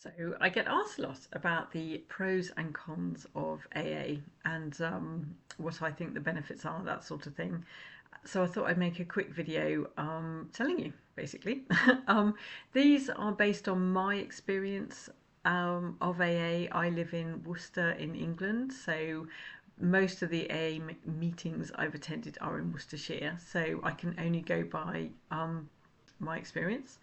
So I get asked a lot about the pros and cons of AA and what I think the benefits are, that sort of thing. So I thought I'd make a quick video telling you, basically. um, these are based on my experience of AA. I live in Worcester in England, so most of the AA meetings I've attended are in Worcestershire, so I can only go by my experience.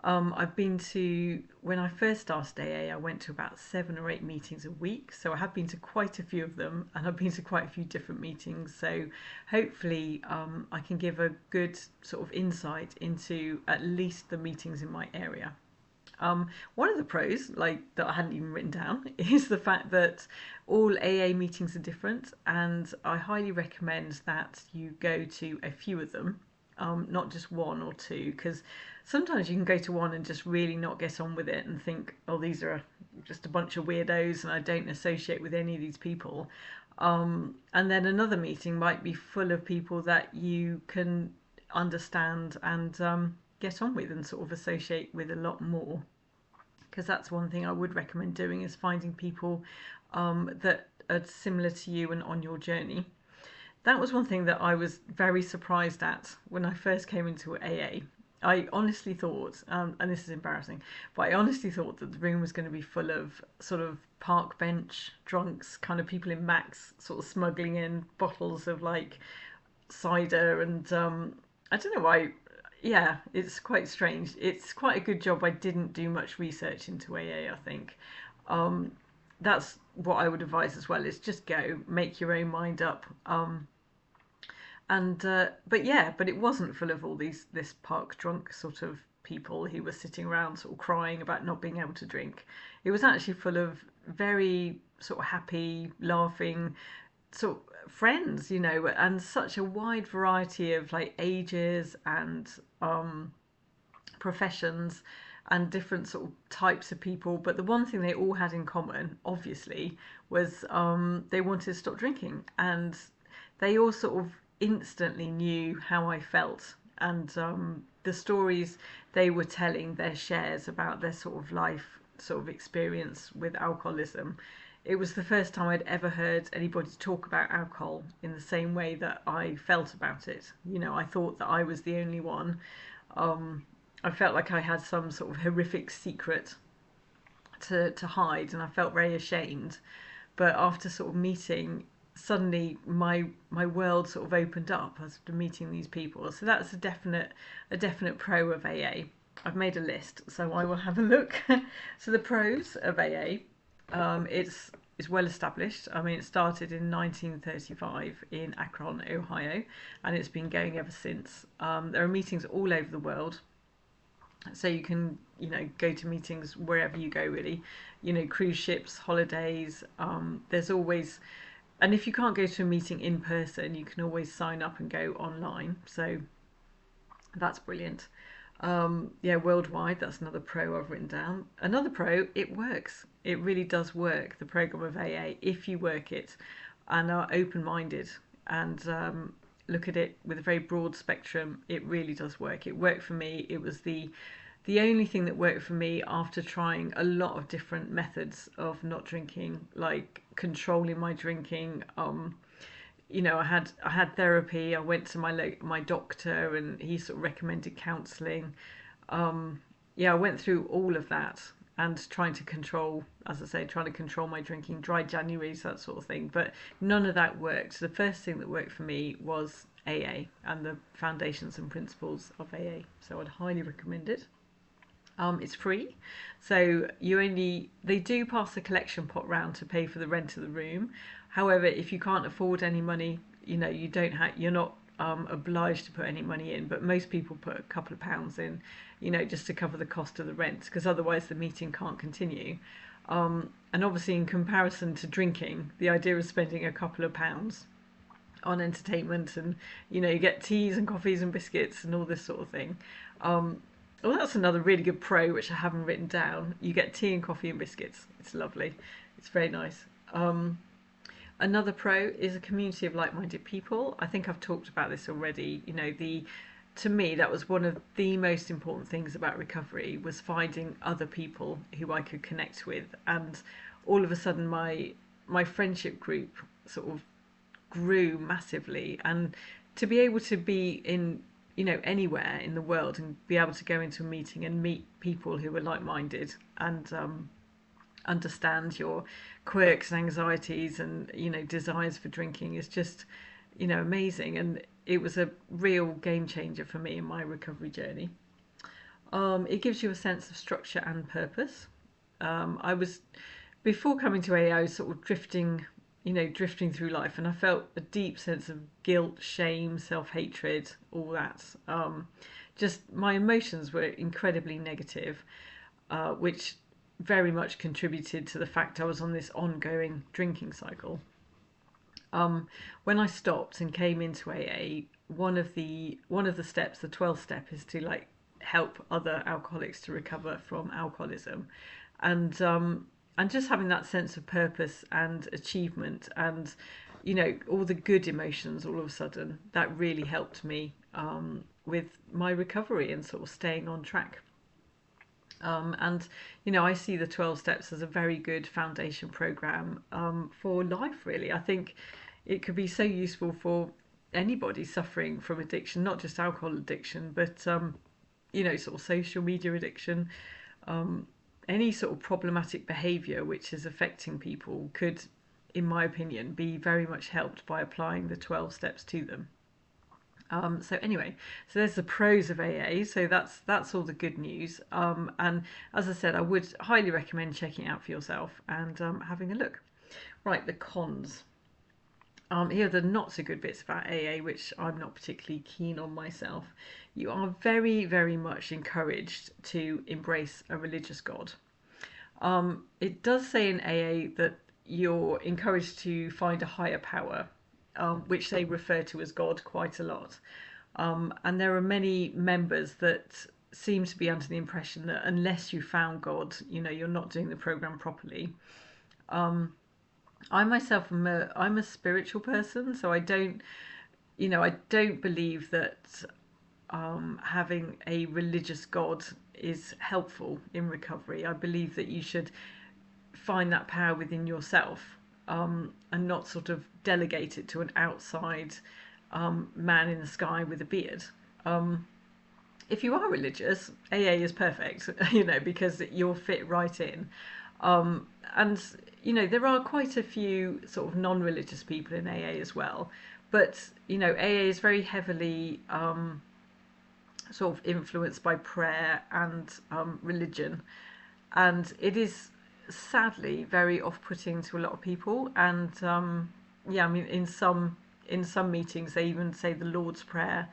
I've been to, when I first started AA, I went to about 7 or 8 meetings a week. So I have been to quite a few of them and I've been to quite a few different meetings. So hopefully I can give a good sort of insight into at least the meetings in my area. One of the pros, like that I hadn't even written down, is the fact that all AA meetings are different, and I highly recommend that you go to a few of them, not just one or two, because sometimes you can go to one and just really not get on with it and think, oh, these are just a bunch of weirdos and I don't associate with any of these people. And then another meeting might be full of people that you can understand and get on with and sort of associate with a lot more, because that's one thing I would recommend doing, is finding people that are similar to you and on your journey. That was one thing that I was very surprised at when I first came into AA. I honestly thought, and this is embarrassing, but I honestly thought that the room was going to be full of sort of park bench drunks, kind of people in Macs, sort of smuggling in bottles of like cider and I don't know why. Yeah, it's quite strange. It's quite a good job I didn't do much research into AA, I think. Um, that's what I would advise as well, is just go, make your own mind up. And But yeah, but it wasn't full of all this park drunk sort of people who were sitting around sort of crying about not being able to drink. It was actually full of very sort of happy, laughing, sort of friends, and such a wide variety of like ages and professions and different sort of types of people. But the one thing they all had in common, obviously, was they wanted to stop drinking, and they all sort of instantly knew how I felt. And the stories they were telling, their shares about their sort of life, sort of experience with alcoholism, it was the first time I'd ever heard anybody talk about alcohol in the same way that I felt about it. I thought that I was the only one. Um, I felt like I had some sort of horrific secret to hide, and I felt very ashamed. But after sort of meeting, suddenly my world sort of opened up after meeting these people. So that's a definite pro of AA. I've made a list, so I will have a look. So the pros of AA, it's well established. I mean, it started in 1935 in Akron, Ohio, and it's been going ever since. There are meetings all over the world, so you can go to meetings wherever you go, really. Cruise ships, holidays. There's always, and if you can't go to a meeting in person, you can always sign up and go online. So that's brilliant. Yeah, worldwide, that's another pro I've written down. Another pro, it works. It really does work, the program of AA, if you work it and are open minded and look at it with a very broad spectrum. It really does work. It worked for me. It was the only thing that worked for me after trying a lot of different methods of not drinking, like controlling my drinking. I had therapy. I went to my doctor, and he sort of recommended counselling. Yeah, I went through all of that and trying to control, as I say, trying to control my drinking, dry Januaries, that sort of thing. But none of that worked. The first thing that worked for me was AA and the foundations and principles of AA. So I'd highly recommend it. It's free, so they do pass the collection pot round to pay for the rent of the room. However, if you can't afford any money, you're not obliged to put any money in. But most people put a couple of pounds in, just to cover the cost of the rent, because otherwise the meeting can't continue. And obviously, in comparison to drinking, the idea of spending a couple of pounds on entertainment, and you get teas and coffees and biscuits and all this sort of thing. Well, that's another really good pro, which I haven't written down. You get tea and coffee and biscuits. It's lovely. It's very nice. Another pro is a community of like-minded people. I think I've talked about this already. The to me, that was one of the most important things about recovery, was finding other people who I could connect with. And all of a sudden, my friendship group sort of grew massively. And to be able to be in, anywhere in the world and be able to go into a meeting and meet people who were like-minded and understand your quirks and anxieties and desires for drinking is just amazing. And it was a real game changer for me in my recovery journey. It gives you a sense of structure and purpose. I was Before coming to AA, I was sort of drifting through life, and I felt a deep sense of guilt, shame, self-hatred, all that. Just my emotions were incredibly negative, which very much contributed to the fact I was on this ongoing drinking cycle. When I stopped and came into AA, one of the steps, the 12th step, is to like help other alcoholics to recover from alcoholism, and just having that sense of purpose and achievement, and all the good emotions, all of a sudden that really helped me with my recovery and sort of staying on track. And I see the 12 steps as a very good foundation program for life, really. I think it could be so useful for anybody suffering from addiction, not just alcohol addiction, but sort of social media addiction. Any sort of problematic behaviour which is affecting people could, in my opinion, be very much helped by applying the 12 steps to them. So anyway, so there's the pros of AA. So that's all the good news. And as I said, I would highly recommend checking it out for yourself and having a look. Right, the cons. Here are the not so good bits about AA, which I'm not particularly keen on myself. You are very, very much encouraged to embrace a religious God. It does say in AA that you're encouraged to find a higher power, which they refer to as God quite a lot. And there are many members that seem to be under the impression that unless you found God, you're not doing the program properly. I myself I'm a spiritual person, so I don't believe that having a religious God is helpful in recovery. I believe that you should find that power within yourself, and not sort of delegate it to an outside man in the sky with a beard. If you are religious, AA is perfect, because you'll fit right in. And there are quite a few sort of non-religious people in AA as well, but AA is very heavily sort of influenced by prayer and religion, and it is sadly very off-putting to a lot of people. And yeah, I mean, in some meetings they even say the Lord's Prayer,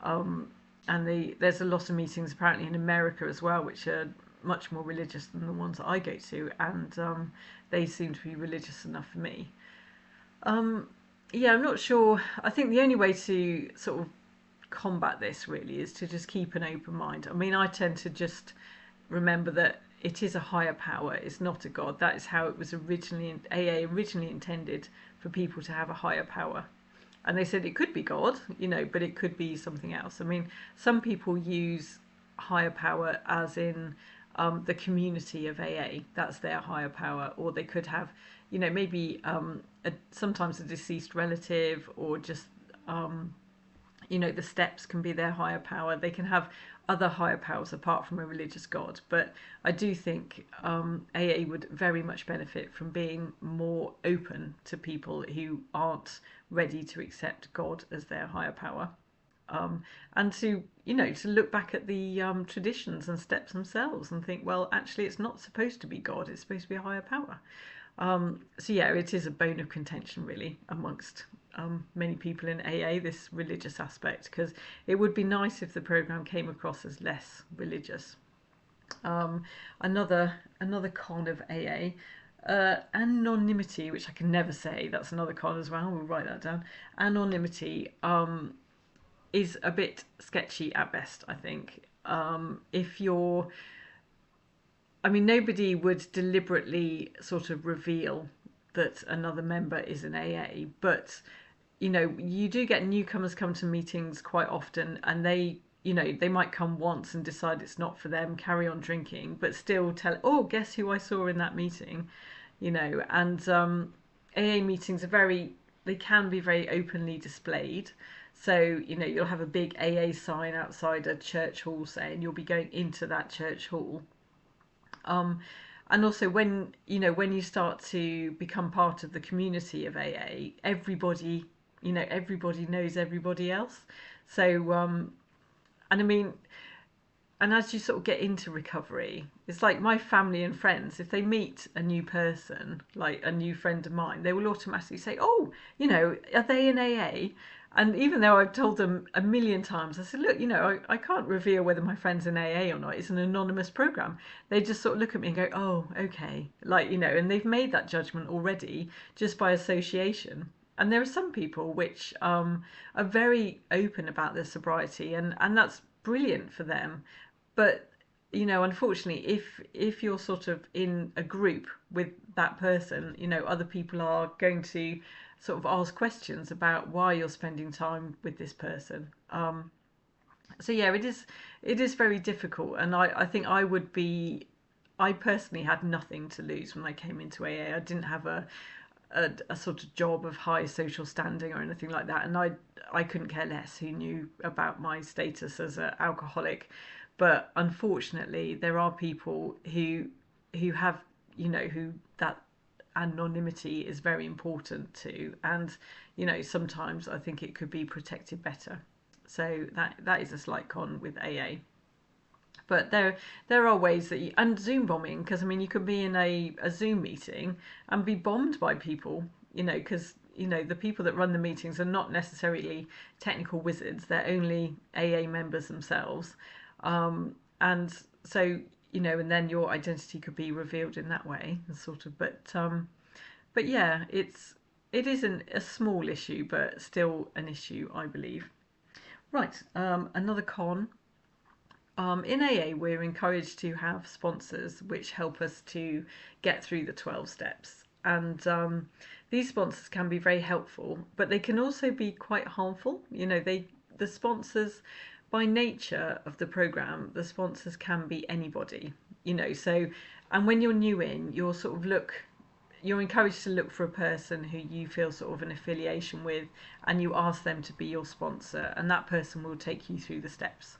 and there's a lot of meetings apparently in America as well, which are much more religious than the ones that I go to, and they seem to be religious enough for me. Yeah, I'm not sure. I think the only way to sort of combat this really is to just keep an open mind. I mean, I tend to just remember that it is a higher power, it's not a God. That is how it was originally, AA originally intended for people to have a higher power. And they said it could be God, but it could be something else. I mean, some people use higher power as in the community of AA, that's their higher power. Or they could have, maybe sometimes a deceased relative, or just, the steps can be their higher power. They can have other higher powers apart from a religious God. But I do think AA would very much benefit from being more open to people who aren't ready to accept God as their higher power. And to look back at the traditions and steps themselves and think, well, actually, it's not supposed to be God, it's supposed to be a higher power. So yeah, it is a bone of contention really amongst many people in AA, this religious aspect, because it would be nice if the program came across as less religious. Another con of AA. Anonymity, which I can never say, that's another con as well, we'll write that down. Anonymity is a bit sketchy at best, I think. If you're, I mean, nobody would deliberately sort of reveal that another member is an AA, but you do get newcomers come to meetings quite often, and they might come once and decide it's not for them, carry on drinking, but still tell, oh, guess who I saw in that meeting, and AA meetings they can be very openly displayed. So, you'll have a big AA sign outside a church hall saying you'll be going into that church hall. Um, and also when you start to become part of the community of AA, everybody knows everybody else. So, and I mean, and as you sort of get into recovery, it's like my family and friends, if they meet a new person, like a new friend of mine, they will automatically say, oh, are they in AA? And even though I've told them a million times, I said, look, I can't reveal whether my friend's in AA or not. It's an anonymous program. They just sort of look at me and go, oh, okay. And they've made that judgment already just by association. And there are some people which are very open about their sobriety, and that's brilliant for them. But unfortunately, if you're sort of in a group with that person, other people are going to sort of ask questions about why you're spending time with this person. So yeah, it is very difficult, and I think I personally had nothing to lose when I came into AA. I didn't have a sort of job of high social standing or anything like that, and I couldn't care less who knew about my status as an alcoholic. But unfortunately, there are people who have who that anonymity is very important to, and sometimes I think it could be protected better. So that is a slight con with AA. But there are ways that and Zoom bombing, because I mean you could be in a Zoom meeting and be bombed by people, because the people that run the meetings are not necessarily technical wizards. They're only AA members themselves, and so and then your identity could be revealed in that way, sort of. But yeah, it isn't a small issue, but still an issue, I believe. Right, another con. In AA, we're encouraged to have sponsors which help us to get through the 12 steps. And these sponsors can be very helpful, but they can also be quite harmful. The sponsors, by nature of the program, the sponsors can be anybody. So, and when you're new in, you're encouraged to look for a person who you feel sort of an affiliation with, and you ask them to be your sponsor, and that person will take you through the steps.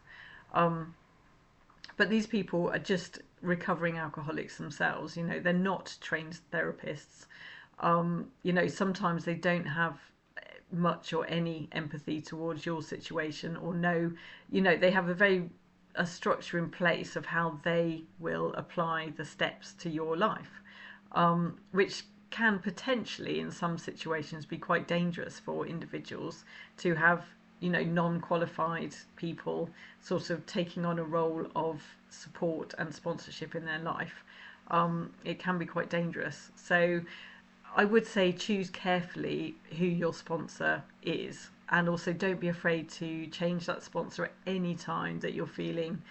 But these people are just recovering alcoholics themselves. They're not trained therapists. Sometimes they don't have much or any empathy towards your situation, or they have a structure in place of how they will apply the steps to your life, which can potentially in some situations be quite dangerous for individuals to have non-qualified people sort of taking on a role of support and sponsorship in their life. It can be quite dangerous. So I would say choose carefully who your sponsor is, and also don't be afraid to change that sponsor at any time that you're feeling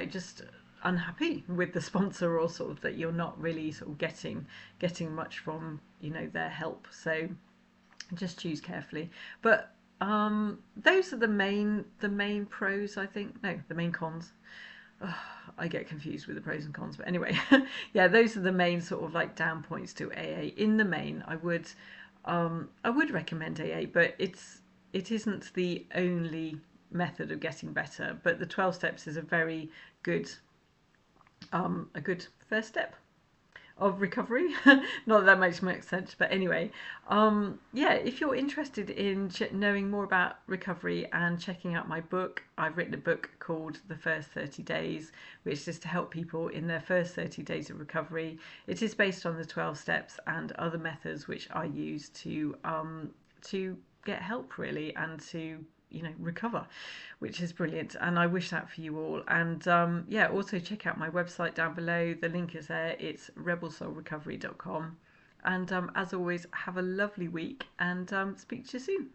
just unhappy with the sponsor, or sort of that you're not really sort of getting much from their help. So just choose carefully. But those are the main pros, I think. No, the main cons. Oh, I get confused with the pros and cons, but anyway, yeah, those are the main sort of like down points to AA. In the main, I would recommend AA, but it isn't the only method of getting better. But the 12 steps is a good first step of recovery. Not that makes much sense, but anyway, yeah, if you're interested in knowing more about recovery and checking out my book, I've written a book called The First 30 Days, which is to help people in their first 30 days of recovery. It is based on the 12 steps and other methods which I use to get help, really, and to recover, which is brilliant, and I wish that for you all. And yeah, also check out my website down below. The link is there. It's rebelsoulrecovery.com. And as always, have a lovely week, and speak to you soon.